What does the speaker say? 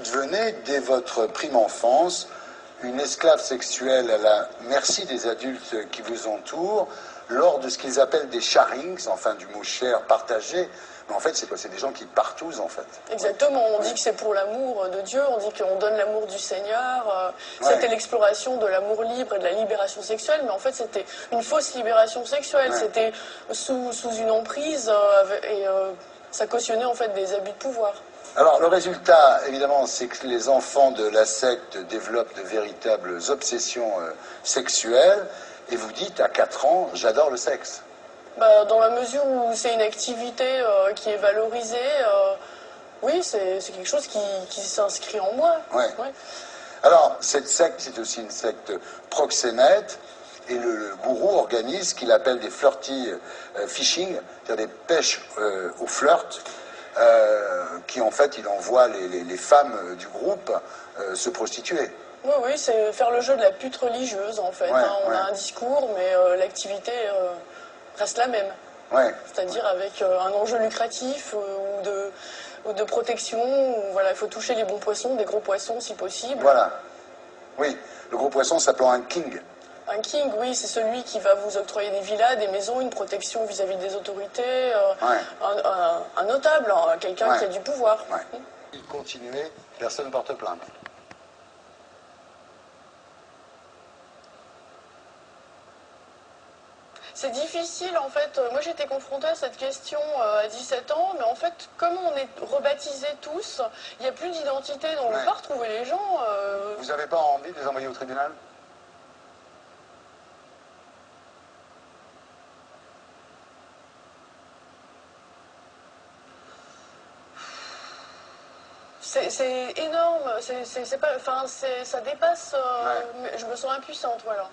vous devenez, dès votre prime enfance, une esclave sexuelle à la merci des adultes qui vous entourent, lors de ce qu'ils appellent des sharings, enfin du mot share, partagé. Mais en fait, c'est quoi? C'est des gens qui partousent, en fait. Exactement, on dit que c'est pour l'amour de Dieu, on dit qu'on donne l'amour du Seigneur. C'était l'exploration de l'amour libre et de la libération sexuelle, mais en fait, c'était une fausse libération sexuelle. C'était sous une emprise et ça cautionnait en fait des abus de pouvoir. Alors, le résultat, évidemment, c'est que les enfants de la secte développent de véritables obsessions sexuelles, et vous dites, à 4 ans, j'adore le sexe. Bah, dans la mesure où c'est une activité qui est valorisée, oui, c'est quelque chose qui s'inscrit en moi. Ouais. Alors, cette secte, c'est aussi une secte proxénète, et le gourou organise ce qu'il appelle des flirty fishing, c'est-à-dire des pêches au flirt, qui en fait, il envoie les femmes du groupe se prostituer. Oui, c'est faire le jeu de la pute religieuse, en fait. On a un discours, mais l'activité reste la même. C'est-à-dire avec un enjeu lucratif ou de protection, où, voilà, il faut toucher les bons poissons, des gros poissons si possible. Voilà. Oui, le gros poisson s'appelant un king. Un king, oui, c'est celui qui va vous octroyer des villas, des maisons, une protection vis-à-vis des autorités, un notable, quelqu'un qui a du pouvoir. Il continuait, personne ne porte plainte. C'est difficile, en fait. Moi, j'étais confrontée à cette question à 17 ans, mais en fait, comme on est rebaptisés tous, il n'y a plus d'identité, donc on ne peut pas retrouver les gens. Vous n'avez pas envie de les envoyer au tribunal? C'est énorme, c'est pas, enfin, ça dépasse, je me sens impuissante, voilà.